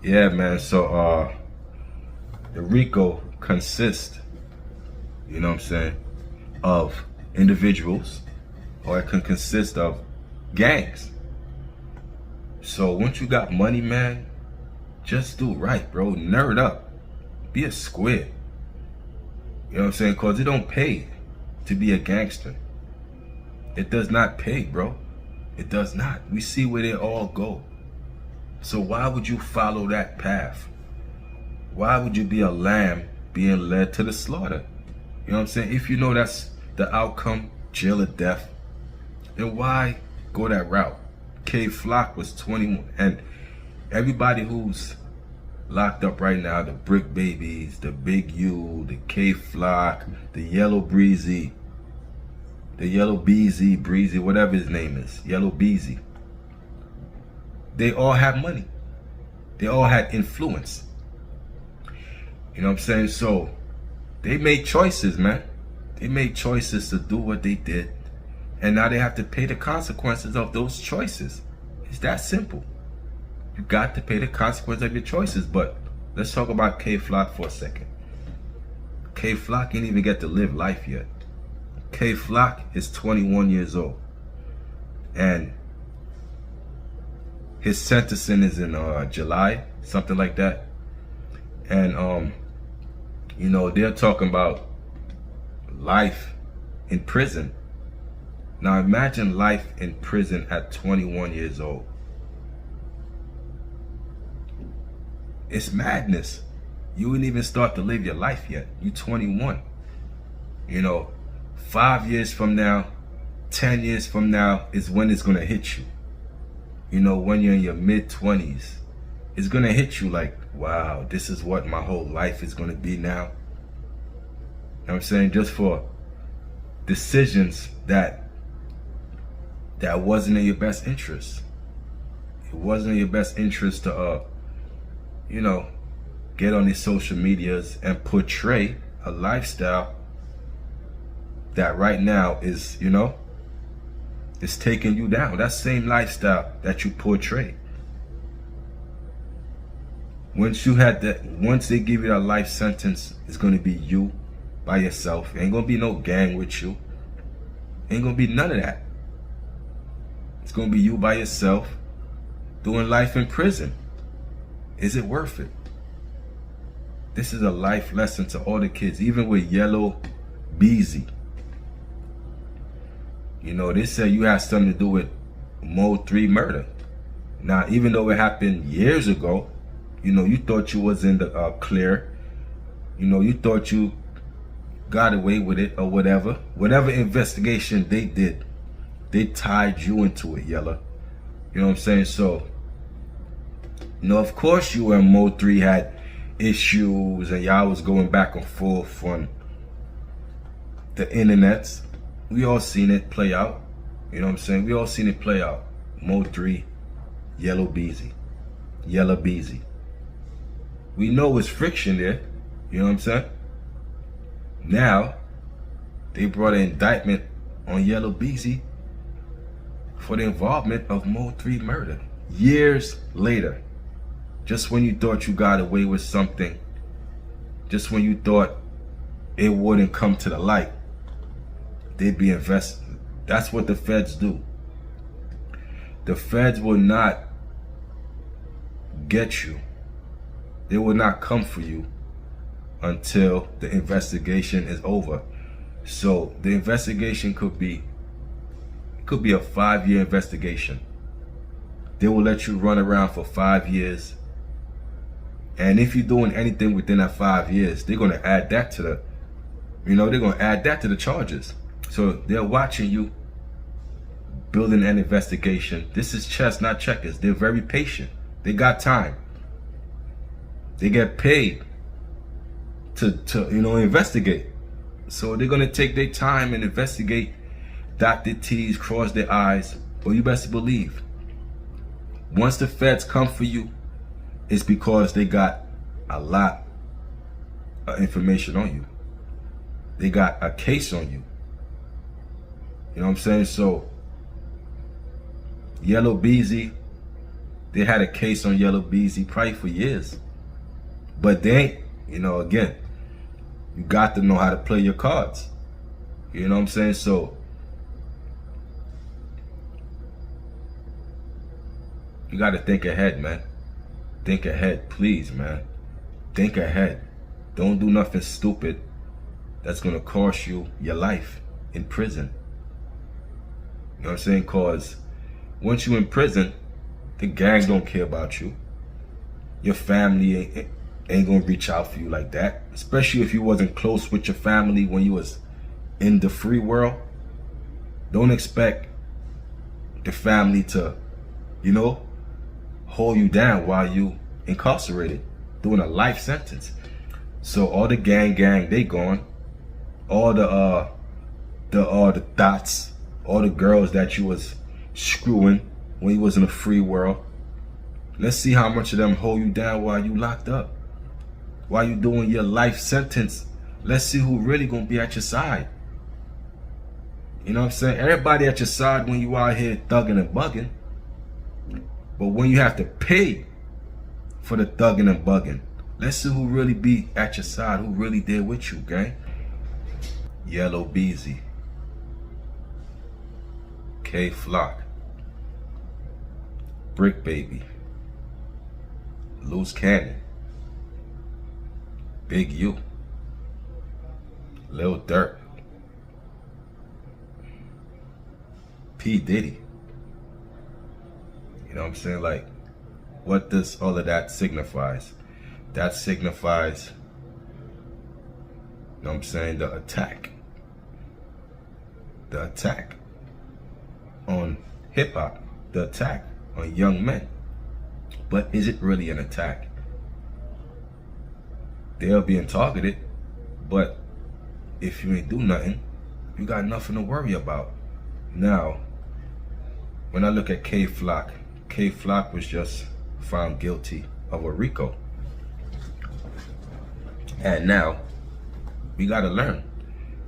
Yeah, man. So the RICO consists, you know what I'm saying, of individuals, or it can consist of gangs. So once you got money, man, just do right, bro. Nerd up. Be a squid. You know what I'm saying? Cause it don't pay to be a gangster. It does not pay, bro. It does not. We see where they all go. So why would you follow that path? Why would you be a lamb being led to the slaughter? You know what I'm saying? If you know that's the outcome, jail or death, then why go that route? Kayflock was 21, and everybody who's locked up right now, the Brick Babies, the Big U, the Kayflock, the Yellow Breezy, the Yellow Beezy, Breezy, whatever his name is, Yellow Beezy. They all have money. They all had influence. You know what I'm saying? So they made choices, man. They made choices to do what they did. And now they have to pay the consequences of those choices. It's that simple. You got to pay the consequences of your choices. But let's talk about kayflock for a second. Kayflock didn't even get to live life yet. Kayflock is 21 years old. And his sentencing is in July, something like that. And you know, they're talking about life in prison. Now imagine life in prison at 21 years old. It's madness. You wouldn't even start to live your life yet. You 21. You know, 5 years from now, 10 years from now is when it's gonna hit you. You know, when you're in your mid-20s, it's gonna hit you like, wow, this is what my whole life is gonna be now. You know what I'm saying? Just for decisions that wasn't in your best interest. It wasn't in your best interest to, you know, get on these social medias and portray a lifestyle that right now is, you know, it's taking you down. That same lifestyle that you portray. Once you had that, once they give you that life sentence, it's gonna be you by yourself. Ain't gonna be no gang with you. Ain't gonna be none of that. It's gonna be you by yourself doing life in prison. Is it worth it? This is a life lesson to all the kids, even with Yellow Beezy. You know, they said you had something to do with Mode 3 murder. Now, even though it happened years ago, you know, you thought you was in the clear. You know, you thought you got away with it or whatever. Whatever investigation they did, they tied you into it, Yella. You know what I'm saying? So, you know, of course you and Mode 3 had issues and y'all was going back and forth on the internets. We all seen it play out. You know what I'm saying? We all seen it play out. Mode 3, Yellow Beezy, Yella Beezy. We know it's friction there. You know what I'm saying? Now, they brought an indictment on Yellow Beezy for the involvement of Mode 3 murder. Years later. Just when you thought you got away with something, just when you thought it wouldn't come to the light, they'd be invested. That's what the feds do. The feds will not get you. They will not come for you until the investigation is over. So the investigation could be a 5-year investigation. They will let you run around for 5 years. And if you're doing anything within that 5 years, they're gonna add that to the, you know, they're gonna add that to the charges. So they're watching you building an investigation. This is chess, not checkers. They're very patient. They got time. They get paid to you know, investigate. So they're gonna take their time and investigate, dot their T's, cross their I's. But you best believe, once the feds come for you, it's because they got a lot of information on you. They got a case on you. You know what I'm saying? So, Yellow Beezy, They had a case on Yella Beezy probably for years. But they ain't, you know, again, you got to know how to play your cards. You know what I'm saying? So you got to think ahead, man. Think ahead, please, man. Think ahead. Don't do nothing stupid that's going to cost you your life in prison. You know what I'm saying? Because once you're in prison, the gang don't care about you. Your family ain't going to reach out for you like that. Especially if you wasn't close with your family when you was in the free world. Don't expect the family to, you know, hold you down while you incarcerated, doing a life sentence. So all the gang, they gone. All the dots, all the girls that you was screwing when you was in a free world. Let's see how much of them hold you down while you locked up, while you doing your life sentence. Let's see who really gonna be at your side. You know what I'm saying? Everybody at your side when you out here thugging and bugging. But when you have to pay for the thugging and bugging, let's see who really be at your side, who really there with you, gang. Yella Beezy, Kayflock, Brick Baby, Loose Cannon, Big U, Lil Durk, P. Diddy. You know what I'm saying? Like, what does all of that signifies? That signifies, you know what I'm saying, the attack. The attack on hip hop, the attack on young men. But is it really an attack? They're being targeted, but if you ain't do nothing, you got nothing to worry about. Now, when I look at Kayflock, Kayflock was just found guilty of a RICO. And now, we gotta learn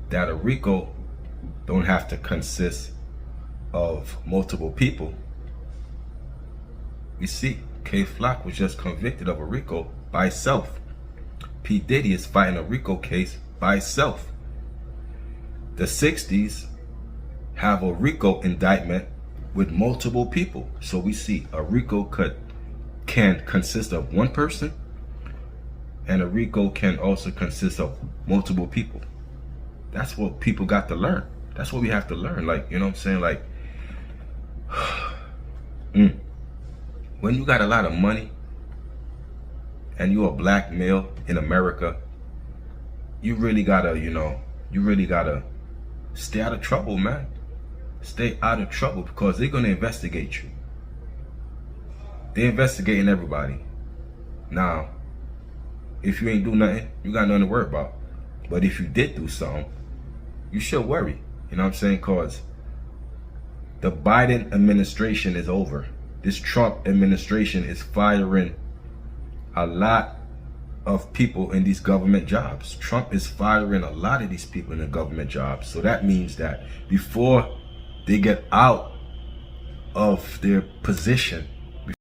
that a RICO don't have to consist of multiple people. We see Kayflock was just convicted of a RICO by himself. P. Diddy is fighting a RICO case by himself. The 60s have a RICO indictment with multiple people. So we see a RICO can consist of one person, and a RICO can also consist of multiple people. That's what people got to learn. That's what we have to learn. Like, you know what I'm saying? Like, when you got a lot of money and you're a black male in America, you really gotta, you know, you really gotta stay out of trouble, man. Stay out of trouble, because they're gonna investigate you. They're investigating everybody. Now, if you ain't do nothing, you got nothing to worry about. But if you did do something, you should worry. You know what I'm saying? Because the Biden administration is over. This Trump administration is firing a lot of people in these government jobs. Trump is firing a lot of these people in the government jobs. So that means that before they get out of their position,